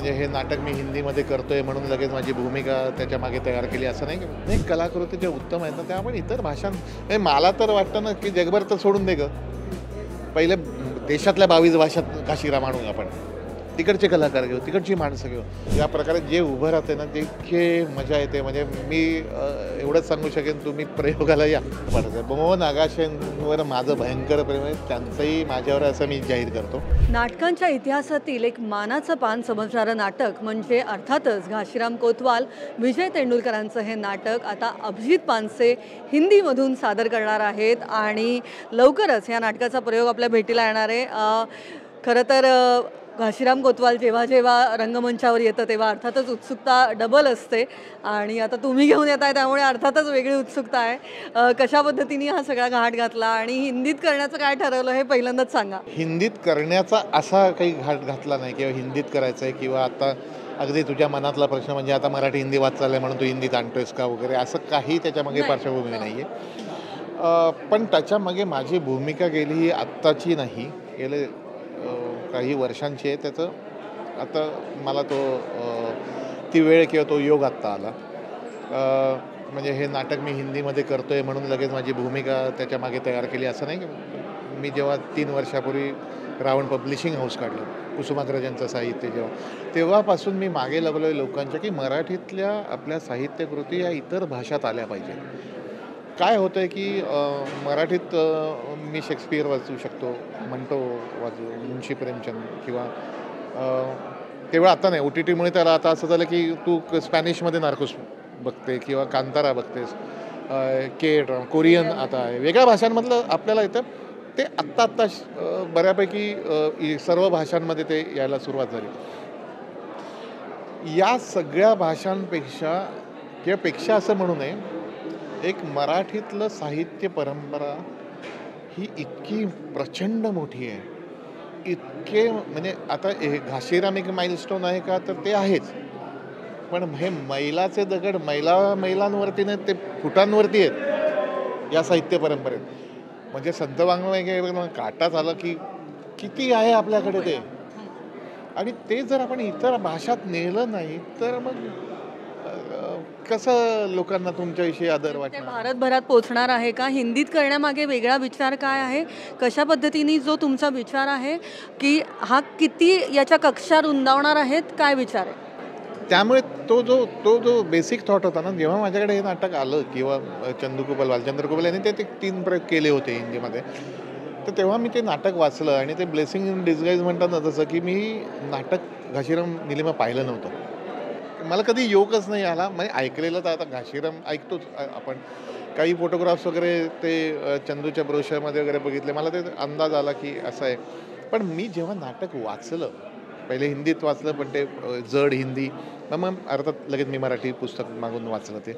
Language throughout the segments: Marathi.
म्हणजे हे नाटक मी हिंदीमध्ये करतोय म्हणून लगेच माझी भूमिका त्याच्या मागे तयार केली असं नाही. नाही, कलाकृती जे उत्तम आहेत ना त्या आपण इतर भाषां मला तर वाटतं ना की जगभर तर सोडून दे ग, पहिले देशातल्या 22 भाषात काशीराम आणू आपण, तिकडचे कलाकार घेऊ, तिकडची माणसं घेऊ. या प्रकारे जे उभं राहते ना ते इतके मजा येते. म्हणजे मी एवढंच सांगू शकेन, तुम्ही प्रयोगाला या. मोहन आगाशेंवर माझं भयंकर प्रेम आहे, त्यांचंही माझ्यावर असं मी जाहीर करतो. नाटकांच्या इतिहासातील एक मानाचं पान समजणारं नाटक म्हणजे अर्थातच घाशीराम कोतवाल, विजय तेंडुलकरांचं हे नाटक आता अभिजित पानसे हिंदीमधून सादर करणार आहेत आणि लवकरच या नाटकाचा प्रयोग आपल्या भेटीला येणार आहे. खरं तर घाशीराम कोतवाल जेव्हा जेव्हा रंगमंचावर येतं तेव्हा अर्थातच उत्सुकता डबल असते आणि आता तुम्ही घेऊन येत आहे त्यामुळे अर्थातच वेगळी उत्सुकता आहे. कशा पद्धतीने हा सगळा घाट घातला आणि हिंदीत करण्याचं काय ठरवलं हे पहिल्यांदाच सांगा. हिंदीत करण्याचा असा काही घाट घातला नाही किंवा हिंदीत करायचं आहे किंवा आता अगदी तुझ्या मनातला प्रश्न म्हणजे आता मराठी हिंदी वाद चालला आहे म्हणून तू हिंदीत आणतोयस का वगैरे असं काही त्याच्यामागे पार्श्वभूमी नाही आहे. पण त्याच्यामागे माझी भूमिका गेली ही आत्ताची नाही, गेले काही वर्षांची आहे. त्याचं आता मला ती वेळ किंवा तो योग आत्ता आला. म्हणजे हे नाटक मी हिंदीमध्ये करतोय म्हणून लगेच माझी भूमिका त्याच्यामागे तयार केली असं नाही. मी जेव्हा 3 वर्षापूर्वी रावण पब्लिशिंग हाऊस काढलं, कुसुमाग्रजांचं साहित्य तेव्हापासून मी मागे लागलो आहे लोकांच्या की मराठीतल्या आपल्या साहित्यकृती या इतर भाषात आल्या पाहिजेत. काय होतं आहे की मराठीत मी शेक्सपियर वाचू शकतो, म्हणतो वाचू, मुंशी प्रेमचंद किंवा तेवढं आता नाही, OTTमुळे त्याला आता असं झालं की तू स्पॅनिशमध्ये नार्कोस बघते किंवा कांतारा बघतेस, कोरियन आता आहे, वेगळ्या भाषांमधलं आपल्याला येतं ते आत्ता बऱ्यापैकी सर्व भाषांमध्ये ते यायला सुरुवात झाली. या सगळ्या भाषांपेक्षा असं म्हणू नये, एक मराठीतलं साहित्य परंपरा ही इतकी प्रचंड मोठी आहे, इतके म्हणजे आता हे घाशीराम एक माइलस्टोन आहे का, तर ते आहेच. पण हे मैलाचे दगड मैलांवरती नाही, ते फुटांवरती आहेत या साहित्य परंपरेत. म्हणजे संत वाङ्मय काटा झालं की किती आहे आपल्याकडे ते, आणि ते जर आपण इतर भाषात नेलं नाही तर मग कसं लोकांना तुमच्याविषयी आदर वाटणार. भारतभरात पोहोचणार आहे का? हिंदीत करण्यामागे वेगळा विचार काय आहे? कशा पद्धतीने जो तुमचा विचार आहे की हा किती याच्या कक्षा रुंदावणार आहेत, काय विचार आहे? त्यामुळे तो जो बेसिक थॉट होता ना, जेव्हा माझ्याकडे हे नाटक आलं किंवा भालचंद्र कुबल यांनी ते 3 प्रयोग केले होते हिंदीमध्ये, तर तेव्हा मी ते नाटक वाचलं आणि ते ब्लेसिंग इन डिस्गाईज म्हणतात ना, तसं की मी नाटक घाशीराम निलिमा पाहिलं नव्हतं. मला कधी योगच नाही आला. म्हणजे ऐकलेलं तर आता घाशीराम ऐकतोच आपण, काही फोटोग्राफ्स वगैरे ते चंदूच्या ब्रोशरमध्ये वगैरे बघितले, मला ते अंदाज आला की असं आहे. पण मी जेव्हा नाटक वाचलं, पहिले हिंदीत वाचलं पण ते जड हिंदी, मग अर्थात लगेच मी मराठी पुस्तक मागून वाचलं ते,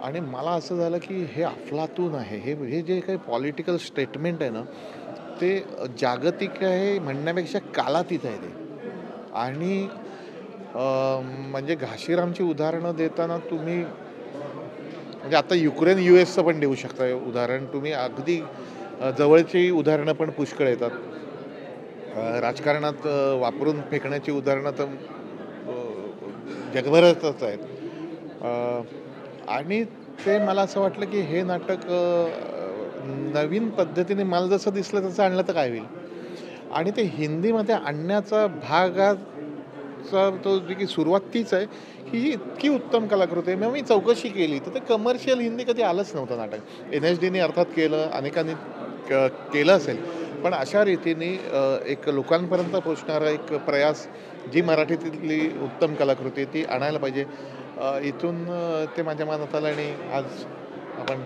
आणि मला असं झालं की हे अफलातून आहे. हे जे काही पॉलिटिकल स्टेटमेंट आहे ना, ते जागतिक आहे म्हणण्यापेक्षा कालातीत आहे ते. आणि म्हणजे घाशीरामची उदाहरणं देताना तुम्ही म्हणजे आता युक्रेन US पण देऊ शकता उदाहरण. तुम्ही अगदी जवळची उदाहरणं पण पुष्कळ येतात. राजकारणात वापरून फेकण्याची उदाहरणं तर जगभरातच आहेत. आणि ते मला असं वाटलं की हे नाटक नवीन पद्धतीने मला जसं दिसलं तसं आणलं तर काय होईल, आणि ते हिंदीमध्ये आणण्याचा तो जी की सुरुवात तीच आहे की ही इतकी उत्तम कलाकृती आहे. मग मी चौकशी केली तर ते कमर्शियल हिंदी कधी आलंच नव्हतं नाटक. NHDने अर्थात केलं, अनेकांनी केलं असेल, पण अशा रीतीने एक लोकांपर्यंत पोचणारा एक प्रयास, जी मराठीतली उत्तम कलाकृती ती आणायला पाहिजे. इथून ते माझ्या मनात आलं आणि आज आपण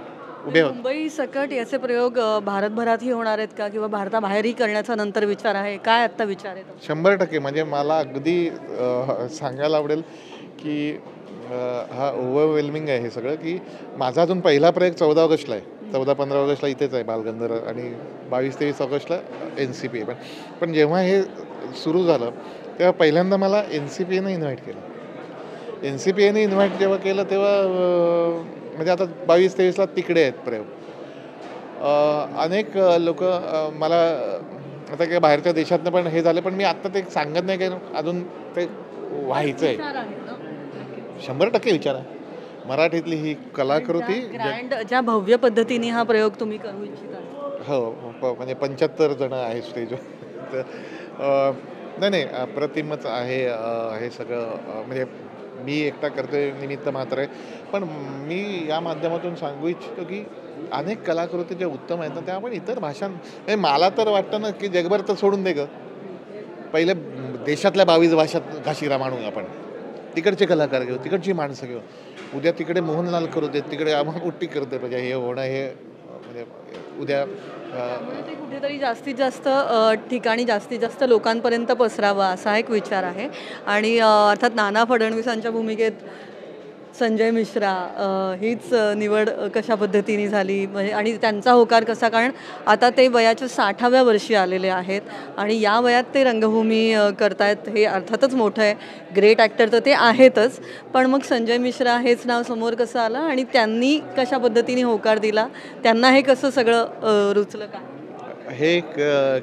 उभे आहोत. मुंबई सकट याचे प्रयोग भारतभरातही होणार आहेत का, किंवा भारताबाहेरही करण्याचा नंतर विचार आहे? काय आत्ता विचार आहे? 100% म्हणजे मला अगदी सांगायला आवडेल की हा ओव्हरवेल्मिंग आहे हे सगळं, की माझा अजून पहिला प्रयोग 14 ऑगस्टला आहे. 14-15 ऑगस्टला इथेच आहे बालगंधर्व, आणि 22-23 ऑगस्टला NCPA. पण जेव्हा हे सुरू झालं तेव्हा पहिल्यांदा मला NCPAने इन्व्हाइट केलं. NCPAने इन्व्हाइट जेव्हा केलं तेव्हा म्हणजे आता 22-23ला तिकडे आहेत प्रयोग. अनेक लोक मला आता काय बाहेरच्या देशातनं पण हे झालं, पण मी आत्ता ते सांगत नाही, की अजून ते व्हायचं आहे. विचार आहे ना? 100% विचार आहे. मराठीतली ही कलाकृती ग्रँड ज्या भव्य पद्धतीने हा प्रयोग तुम्ही करू इच्छिता. हो, म्हणजे 75 जण आहेत स्टेजवर. तर नाही, नाही, अप्रतिमच आहे हे सगळं. म्हणजे मी एकटा करतोय निमित्त मात्र आहे. पण मी या माध्यमातून सांगू इच्छितो, की अनेक कलाकृती ज्या उत्तम आहेत ना, त्या आपण इतर म्हणजे मला तर वाटतं ना, की जगभर तर सोडून दे गं. पहिले देशातल्या 22 भाषात घाशीराम आणू आपण. तिकडचे कलाकार घेऊ, तिकडची माणसं घेऊ. उद्या तिकडे मोहनलाल करू देत, तिकडे अमोल उट्टी करते. म्हणजे हे होणं हे म्हणजे उद्या त्यामुळे ते कुठेतरी जास्तीत जास्त ठिकाणी जास्तीत जास्त लोकांपर्यंत पसरावा असा एक विचार आहे. आणि अर्थात नाना फडणवीसांच्या भूमिकेत संजय मिश्रा हीच निवड कशा पद्धतीने झाली म्हणजे आणि त्यांचा होकार कसा, कारण आता ते वयाच्या 60व्या वर्षी आलेले आहेत आणि या वयात ते रंगभूमी करतायत हे अर्थातच मोठं आहे. ग्रेट ॲक्टर तर ते आहेतच, पण मग संजय मिश्रा हेच नाव समोर कसं आलं आणि त्यांनी कशा पद्धतीने होकार दिला, त्यांना हे कसं सगळं रुचलं का? हे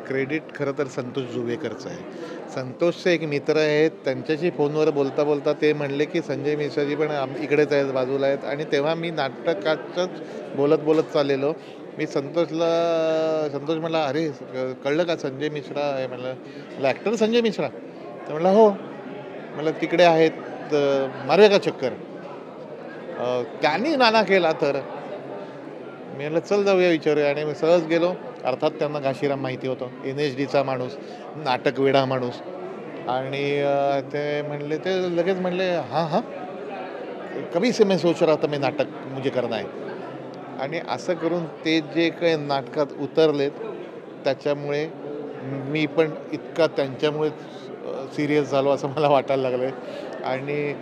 क्रेडिट खरं तर संतोष जुवेकरचं आहे. संतोषचे एक मित्र आहेत, त्यांच्याशी फोनवर बोलता बोलता ते म्हणले की संजय मिश्राजी पण इकडेच आहेत, बाजूला आहेत. आणि तेव्हा मी नाटकाचंच बोलत बोलत चाललेलो. मी संतोष म्हणला, अरे कळलं का संजय मिश्रा आहे? म्हणलं ॲक्टर संजय मिश्रा? तर म्हणला हो. म्हणलं तिकडे आहेत, मारूया का चक्कर? त्यांनी नाना केला तर मी म्हणलं चल जाऊया विचारूया. आणि मी सहज गेलो. अर्थात त्यांना घाशीराम माहिती होतं, NSDचा माणूस, नाटक वेडा माणूस. आणि ते म्हणले, ते लगेच म्हणले हां हां, कभी से मैं सोच रहा था मैं नाटक मुझे करना है. आणि असं करून ते जे काही नाटकात उतरलेत त्याच्यामुळे मी पण इतका त्यांच्यामुळे सिरियस झालो असं मला वाटायला लागलं आहे. आणि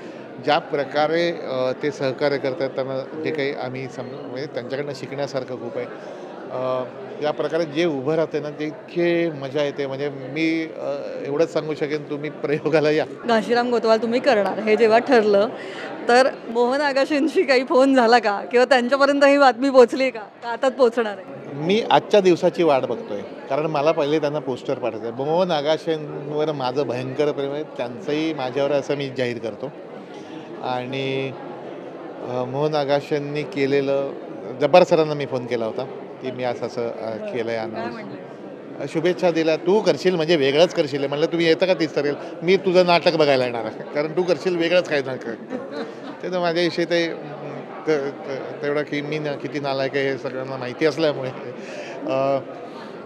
ज्या प्रकारे ते सहकार्य करतात त्यांना जे काही आम्ही म्हणजे त्यांच्याकडनं शिकण्यासारखं खूप आहे. या प्रकारे जे उभं राहते ना, ते इतके मजा येते. म्हणजे मी एवढंच सांगू शकेन, तुम्ही प्रयोगाला या. घाशीराम कोतवाल तुम्ही करणार हे जेव्हा ठरलं तर मोहन आगाशेंशी काही फोन झाला का किंवा त्यांच्यापर्यंत ही बातमी पोहोचली का आताच पोहोचणार आहे? मी आजच्या दिवसाची वाट बघतोय, कारण मला पहिले त्यांना पोस्टर पाठवायचं आहे. मोहन आगाशेंवर माझं भयंकर प्रेम आहे, त्यांचंही माझ्यावर असं मी जाहीर करतो. आणि मोहन आगाशेंनी केलेलं, जब्बार सरांना मी फोन केला होता की मी असं केलं आहे, काय अनाऊन्स, म्हणले? शुभेच्छा दिल्या. तू करशील म्हणजे वेगळंच करशील. म्हणलं तुम्ही येतं का 30 तारखेला? मी तुझं नाटक बघायला येणार आहे, कारण तू करशील वेगळंच काय नाटक. ते तर माझ्याविषयी ते तेवढं की मी किती नालायक आहे हे सगळ्यांना माहिती असल्यामुळे.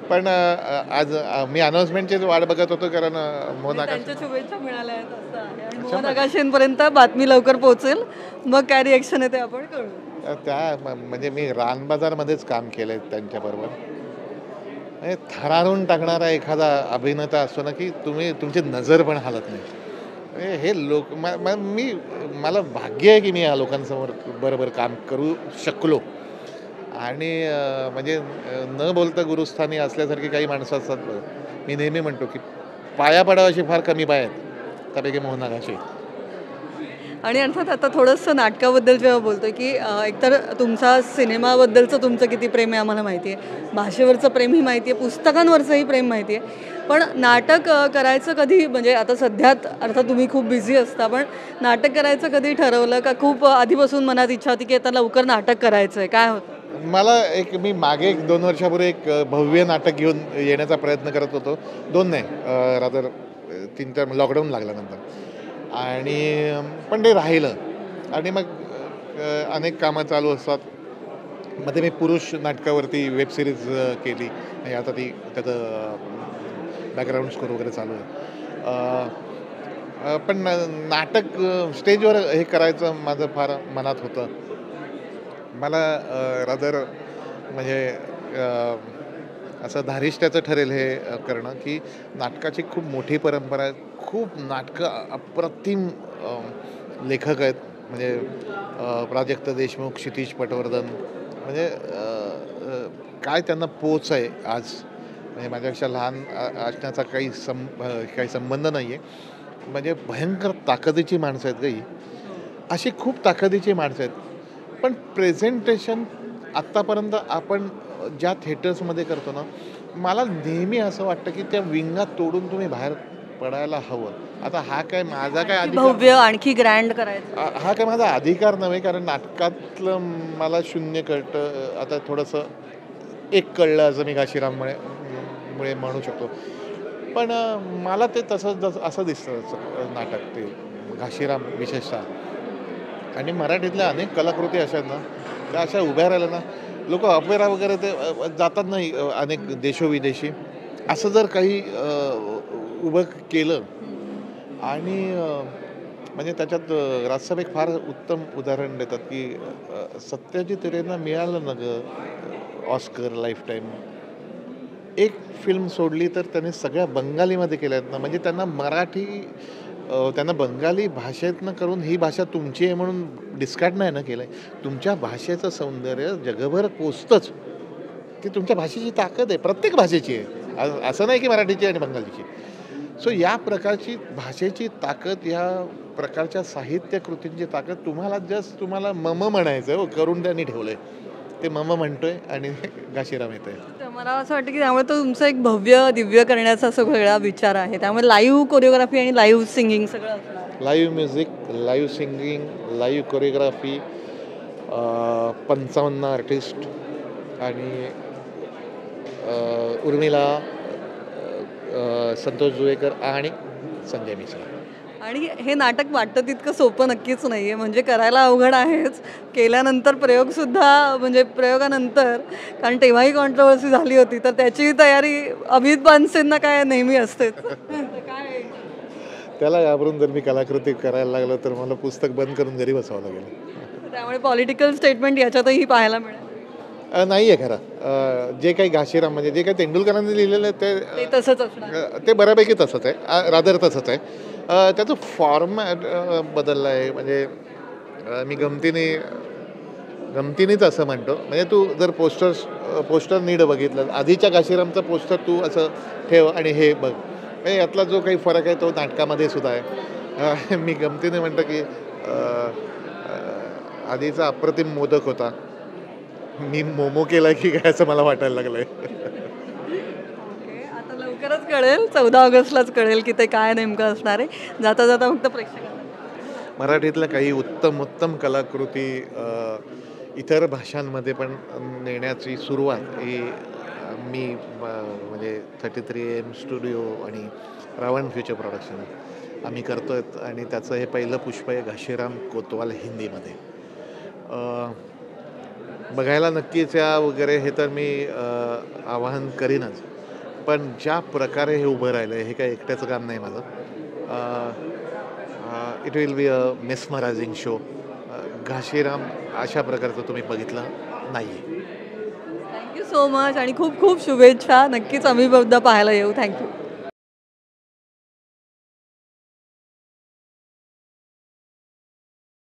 पण आज मी अनाऊन्समेंटची वाट बघत होतो, कारण मोहन आगाशे त्यांच्या शुभेच्छा मिळाल्या आहेत असं आहे आणि मोहन आगाशेंपर्यंत बातमी लवकर पोहोचेल, मग काय रिएक्शन आहे ते आपण कळू. म्हणजे मी रान बाजारमध्येच काम केलं आहे त्यांच्याबरोबर. म्हणजे थरारून टाकणारा एखादा अभिनेता असतो ना, की तुमची नजर पण हालत नाही. म्हणजे हे लोक मला भाग्य आहे की मी या लोकांसमोर बरोबर काम करू शकलो. आणि म्हणजे न बोलता गुरुस्थानी असल्यासारखी काही माणसं असतात. मी नेहमी म्हणतो की पाया पडावं अशी फार कमी पाय आहेत, त्यापैकी मोहन आगाशे. आणि अर्थात आता थोडंसं नाटकाबद्दल जेव्हा बोलतोय की एकतर तुमचा सिनेमाबद्दलचं तुमचं किती प्रेम आहे आम्हाला माहिती आहे, भाषेवरचं प्रेमही माहिती आहे, पुस्तकांवरचंही प्रेम माहिती आहे, पण नाटक करायचं कधी, म्हणजे आता सध्यात अर्थात तुम्ही खूप बिझी असता, पण नाटक करायचं कधी ठरवलं का? खूप आधीपासून मनात इच्छा होती की आता लवकर नाटक करायचं आहे, काय होतं? मला मी मागे 1-2 वर्षापूर्वी एक भव्य नाटक घेऊन येण्याचा प्रयत्न करत होतो. 2 नाही, रादर 3-4 लॉकडाऊन लागल्यानंतर. आणि पण ते राहिलं. आणि मग अनेक कामं चालू असतात. मध्ये मी पुरुष नाटकावरती वेब सिरीज केली आणि आता ती त्याचं बॅकग्राऊंड स्कोर वगैरे चालू आहे. पण नाटक स्टेजवर हे करायचं माझं फार मनात होतं. मला रादर म्हणजे असं धारिष्ट्याचं ठरेल हे करणं, की नाटकाची खूप मोठी परंपरा आहे. खूप नाटकं अप्रतिम लेखक आहेत. म्हणजे प्राजक्त देशमुख, क्षितिज पटवर्धन, म्हणजे काय त्यांना पोच आहे आज. म्हणजे माझ्यापेक्षा लहान असण्याचा काही संबंध नाही आहे. म्हणजे भयंकर ताकदीची माणसं आहेत गं ही. अशी खूप ताकदीची माणसं आहेत. पण प्रेझेंटेशन आत्तापर्यंत आपण ज्या थिएटर्समध्ये करतो ना, मला नेहमी असं वाटतं की त्या विंगा तोडून तुम्ही बाहेर पडायला हवं. आता हा काय माझा काय आणखी अधिकार, भव्य आणखी ग्रँड करायचं. हा काय माझा अधिकार नव्हे, कारण नाटकातलं मला शून्य कळतं. आता थोडंसं एक कळलं असं मी घाशीराममुळे मुळे म्हणू शकतो. पण मला ते असं दिसतं नाटक ते घाशीराम विशेषतः. आणि मराठीतल्या अनेक कलाकृती अशा आहेत ना, त्या अशा उभ्या राहिल्या ना, लोक अपेरा वगैरे ते जातात नाही अनेक देशोविदेशी. असं जर काही उभं केलं आणि म्हणजे त्याच्यात राजसाहेब एक फार उत्तम उदाहरण देतात की सत्यजित रेंना मिळालं ना गं ऑस्कर लाईफ टाईम. एक फिल्म सोडली तर त्याने सगळ्या बंगालीमध्ये केल्या आहेत ना, म्हणजे त्यांना मराठी त्यांना बंगाली भाषेतनं करून ही भाषा तुमची आहे म्हणून डिस्कार्ड नाही ना केलं आहे. तुमच्या भाषेचं सौंदर्य जगभर पोचतंच. ती तुमच्या भाषेची ताकद आहे, प्रत्येक भाषेची आहे. असं नाही की मराठीची आणि बंगालीची. सो या प्रकारची भाषेची ताकद, या प्रकारच्या साहित्य कृतींची ताकद तुम्हाला मम म्हणायचं हो, करून त्यांनी ठेवलंय. ते मम म्हणतोय आणि घाशीराम येतोय. तर मला असं वाटतं की त्यामुळे तो तुमचा एक भव्य दिव्य करण्याचा असं वेगळा विचार आहे. त्यामुळे लाईव्ह कोरिओग्राफी आणि लाईव्ह सिंगिंग सगळं असणार आहे. Live music, live singing, live choreography, 55 artist आणि उर्मिला, संतोष जुवेकर आणि संजय मिश्रा. आणि हे नाटक वाटतं तितकं सोपं नक्कीच नाही आहे. म्हणजे करायला अवघड आहेच, केल्यानंतर प्रयोगसुद्धा म्हणजे प्रयोगानंतर, कारण तेव्हाही कॉन्ट्रोवर्सी झाली होती, तर त्याची तयारी अमित बानसेंना काय नेहमी असतेच. काय त्याला घाबरून जर मी कलाकृती करायला लागलो तर मला पुस्तक बंद करून घरी बसावं लागेल. त्यामुळे पॉलिटिकल स्टेटमेंट याच्यातही पाहायला मिळेल. नाही आहे खरं. जे काही घाशीराम म्हणजे जे काही तेंडुलकरांनी लिहिलेलं आहे ते तसंच असणार. ते बऱ्यापैकी तसंच आहे, रादर तसंच आहे. त्याचं फॉर्मॅट बदललं आहे. म्हणजे मी गमतीनेच असं म्हणतो. म्हणजे तू जर पोस्टर नीट बघितलं, आधीच्या घाशीरामचं पोस्टर तू असं ठेव आणि हे बघ, म्हणजे यातला जो काही फरक आहे तो नाटकामध्ये सुद्धा आहे. मी गमतीने म्हणतो की आधीचा अप्रतिम मोदक होता, मी मोमो केला की काय असं मला वाटायला लागलंय. ओके, आता लवकरच कळेल, 14 ऑगस्टलाच कळेल की ते काय नेमकं असणार आहे. जाता जाता फक्त प्रेक्षकांना मराठीतल्या काही उत्तम कलाकृती इतर भाषांमध्ये पण नेण्याची सुरुवात ही मी म्हणजे 33AM स्टुडिओ आणि रावण फ्युचर प्रोडक्शन आम्ही करतोय. आणि त्याचं हे पहिलं पुष्प आहे घाशीराम कोतवाल हिंदीमध्ये. बघायला नक्कीच या वगैरे, हे तर मी आवाहन करीनच. पण ज्या प्रकारे हे उभं राहिलं आहे, हे काही एकट्याचं काम नाही माझं. It will be a mesmerising show. Ghashiram अशा प्रकारचं तुम्ही बघितलं नाही आहे. थँक्यू सो मच आणि खूप खूप शुभेच्छा. नक्कीच आम्ही बहुधा पाहायला येऊ. थँक्यू.